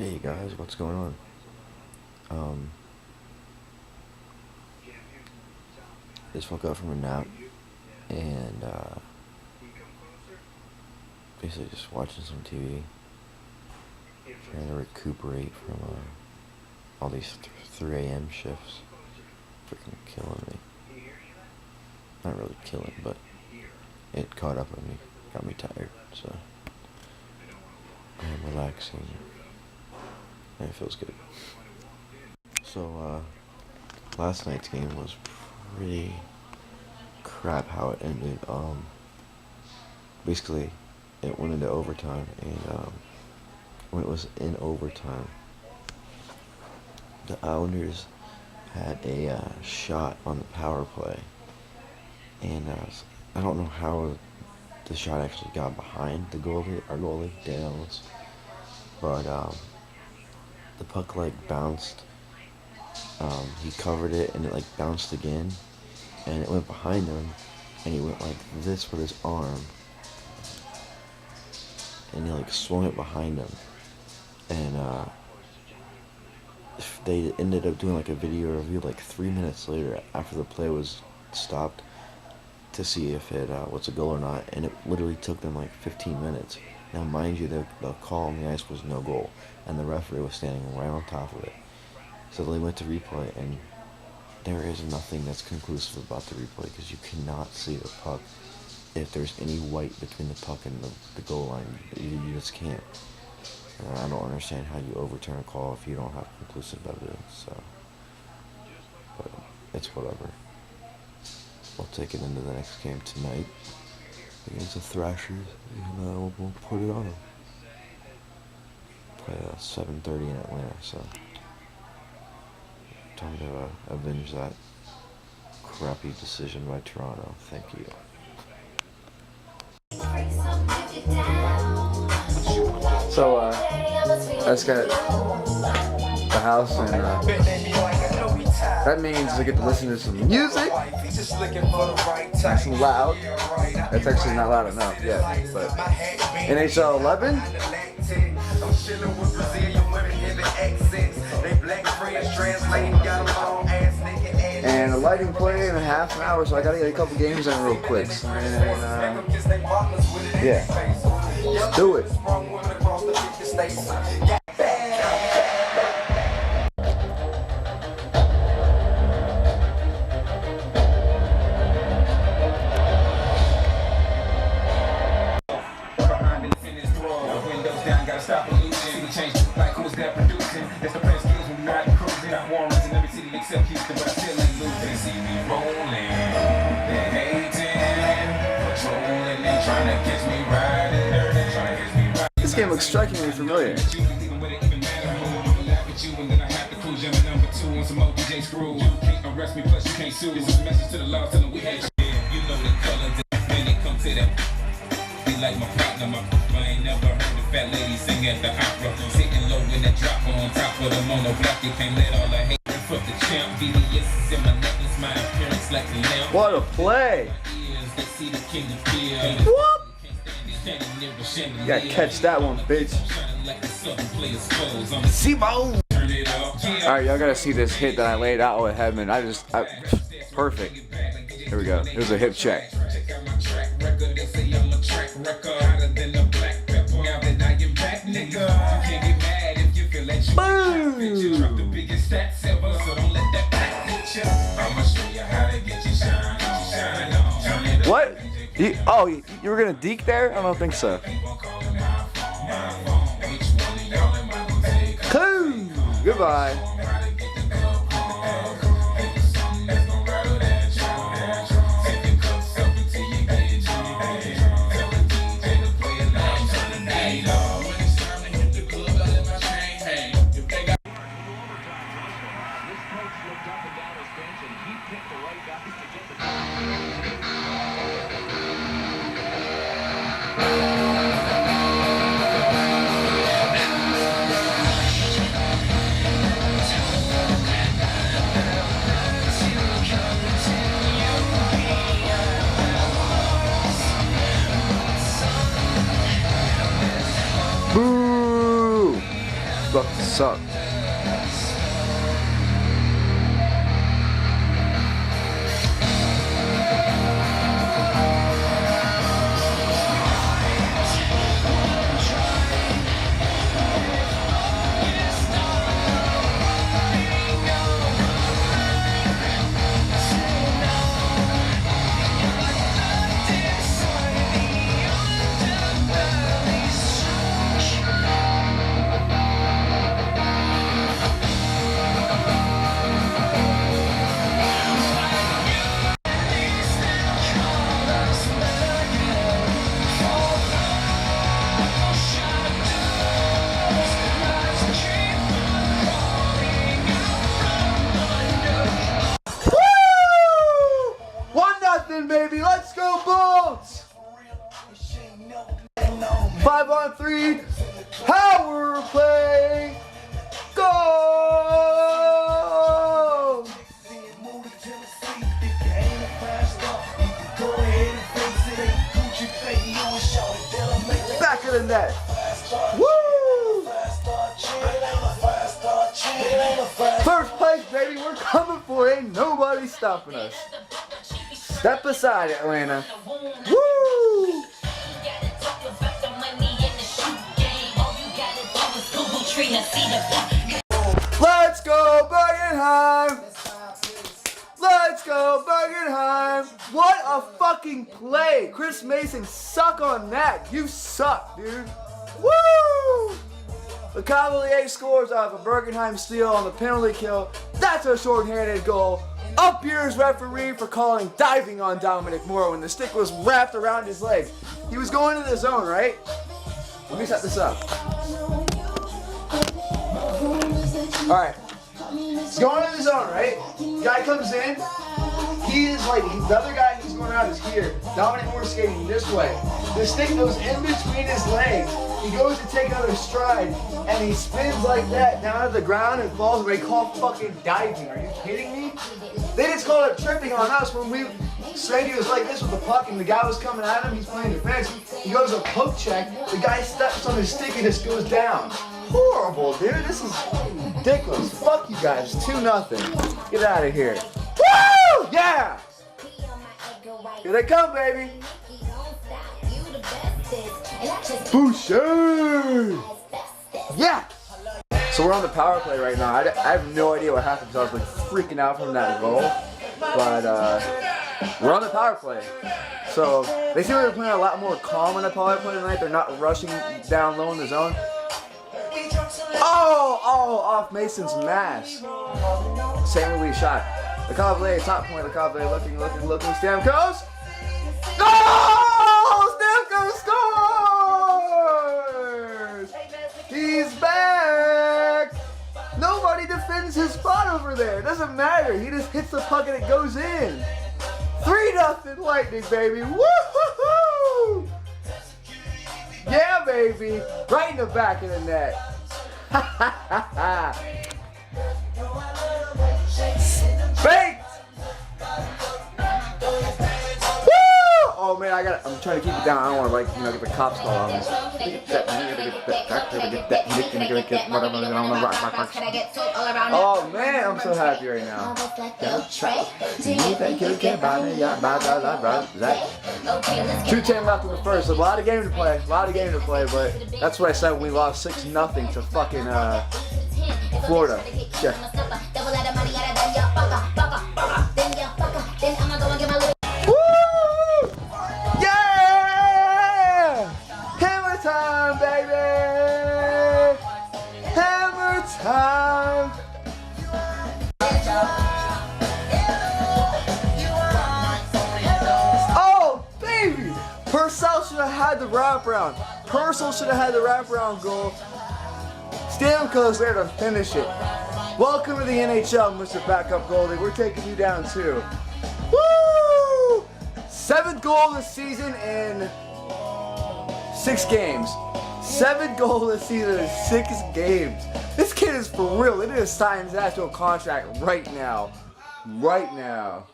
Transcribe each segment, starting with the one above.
Hey guys, what's going on? Um, just woke up from a nap and basically just watching some TV, trying to recuperate from all these 3 a.m. shifts. Freaking killing me. Not really killing, but it caught up with me, got me tired. So I'm relaxing, and it feels good. So last night's game was pretty crap how it ended. Basically, it went into overtime, and when it was in overtime, the Islanders had a shot on the power play, and I don't know how the shot actually got behind the goalie, our goalie, Daniels, but the puck bounced. He covered it, and it bounced again, and it went behind him, and he went like this with his arm, and he swung it behind him, and they ended up doing a video review 3 minutes later after the play was stopped to see if it was a goal or not, and it literally took them 15 minutes. Now mind you, the call on the ice was no goal, and the referee was standing right on top of it. So they went to replay, and there is nothing that's conclusive about the replay because you cannot see the puck. If there's any white between the puck and the goal line, you just can't. I don't understand how you overturn a call if you don't have conclusive evidence. So, but it's whatever. We'll take it into the next game tonight against the Thrashers, and we'll put it on them. Play 7:30 in Atlanta, so time to avenge that crappy decision by Toronto. Thank you. So I just got the house, and that means I get to listen to some music. Nice and loud. That's actually not loud enough yet, but NHL 11. And a lighting play in a half an hour, so I gotta get a couple games in real quick. And yeah, let's do it. This game looks strikingly familiar. Like my partner, I ain't never heard the fat lady sing at the opera. Sitting low in that drop on top of the mono block. You can't let all the hate from the champ. VVS in my necklace, my appearance like the lamp. What a play! Whoop! You gotta catch that one, bitch. Simone! Alright, y'all gotta see this hit that I laid out with Hedman. Perfect. Here we go. It was a hip check. Boom! What? You were gonna deke there? I don't think so. Cool. Goodbye. fucking suck. Baby, let's go Bulls! 5-on-3 power play. Go! Back of the net. Woo! First place, baby. We're coming for it. Ain't nobody stopping us. Step aside, Atlanta. Woo! Let's go, Bergenheim! Let's go, Bergenheim! What a fucking play! Chris Mason, suck on that. You suck, dude. Woo! The Cavalier scores off a Bergenheim steal on the penalty kill. That's a shorthanded goal. Up yours, referee, for calling diving on Dominic Moore when the stick was wrapped around his leg. He was going to the zone, right? Let me set this up. Alright. He's going to the zone, right? Guy comes in. He's like, the other guy he's going around is here. Dominic Moore's skating this way. The stick goes in between his legs. He goes to take another stride, and he spins like that down to the ground and falls. They call fucking diving. Are you kidding me? They just called it tripping on us when Strady was like this with the puck, and the guy was coming at him. He's playing defense. He goes to poke check. The guy steps on his stick and just goes down. Horrible, dude. This is ridiculous. Fuck you guys. 2-0. Get out of here. Woo! Yeah! Here they come, baby. Boucher! Yeah! So we're on the power play right now. I have no idea what happened because I was like freaking out from that goal. But we're on the power play. So they seem like they're playing a lot more calm on the power play tonight. They're not rushing down low in the zone. Oh, off Mason's mask. St. Louis shot. The Cavalier, top point. The Cavalier looking. Stamkos. Goal! Stamkos scores! He's back! Nobody defends his spot over there. It doesn't matter. He just hits the puck and it goes in. 3-0 Lightning, baby. Woo-hoo-hoo! Yeah, baby. Right in the back of the net. Baked! Oh man, I'm trying to keep it down. I don't want to get the cops called on me. Oh man, I'm so happy right now. 2:10 left in the first. A lot of game to play. But that's what I said when we lost 6-0 to fucking Florida. Yeah. Time, baby! Hammer time! Oh, baby! Purcell should have had the wraparound. Purcell should have had the wraparound goal. Stamkos there to finish it. Welcome to the NHL, Mr. Backup Goalie. We're taking you down too. Woo! 7th goal this season in 6 games. 7 goals this season in 6 games. This kid is for real. They need to sign his ass to a contract right now. Right now.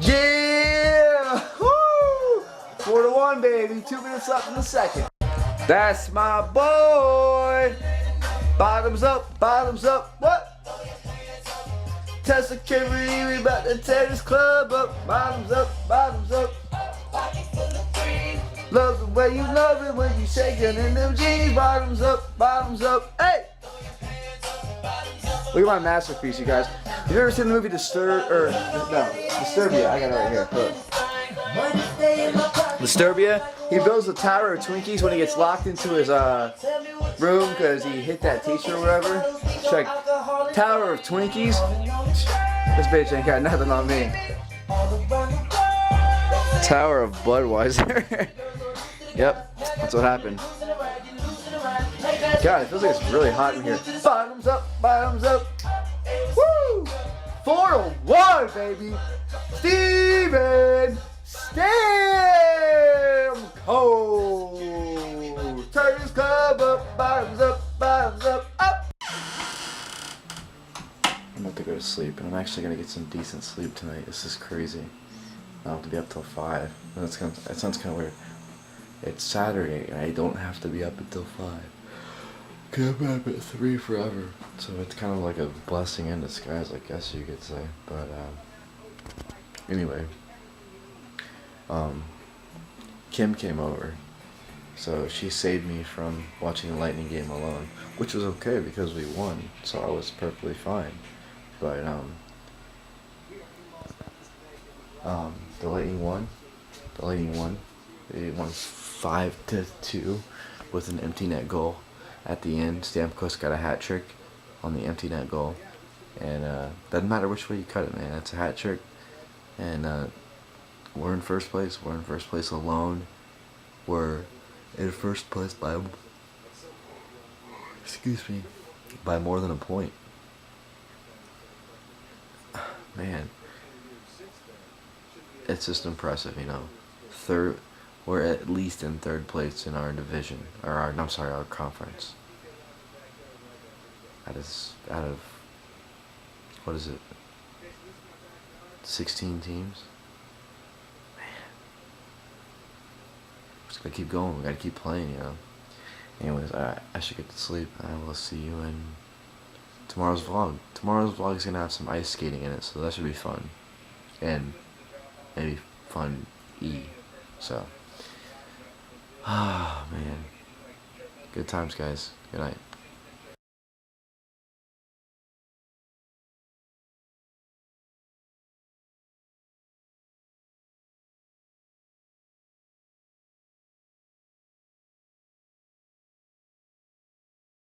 Yeah! Woo! 4-1, baby. 2 minutes left in the second. That's my boy. Bottoms up, what? Test security, we about to tear this club up. Bottoms up, bottoms up. Love the way you love it when you shaking in them jeans. Bottoms up, hey! Look at my masterpiece, you guys. You ever seen the movie Disturbia? I got it right here. Look. Disturbia. He builds the tower of Twinkies when he gets locked into his room because he hit that teacher or whatever. Check. Tower of Twinkies. This bitch ain't got nothing on me. Tower of Budweiser. Yep, that's what happened. God, it feels like it's really hot in here. Bottoms up, woo! 4-1, baby. Steven Stamkos. Turn his club up, bottoms up, up. I'm about to go to sleep, and I'm actually gonna get some decent sleep tonight. This is crazy. I'll have to be up till 5. That sounds kind of weird. It's Saturday, and I don't have to be up until 5. Cause I'm up at 3 forever. So it's kind of like a blessing in disguise, I guess you could say. But anyway, Kim came over, so she saved me from watching the Lightning game alone, which was okay because we won, so I was perfectly fine. But the Lightning won. They won 5-2 with an empty net goal. At the end, Stamkos got a hat trick on the empty net goal, and doesn't matter which way you cut it, man. It's a hat trick, and we're in first place. We're in first place alone. We're in first place by more than a point. Man, it's just impressive, you know. We're at least in third place in our division, or our conference. Out of what is it? 16 teams. Man, we're just gotta keep going. We gotta keep playing, you know. Anyways, I should get to sleep. I will see you in tomorrow's vlog. Tomorrow's vlog is gonna have some ice skating in it, so that should be fun, and maybe fun-y. So, man, good times, guys. Good night.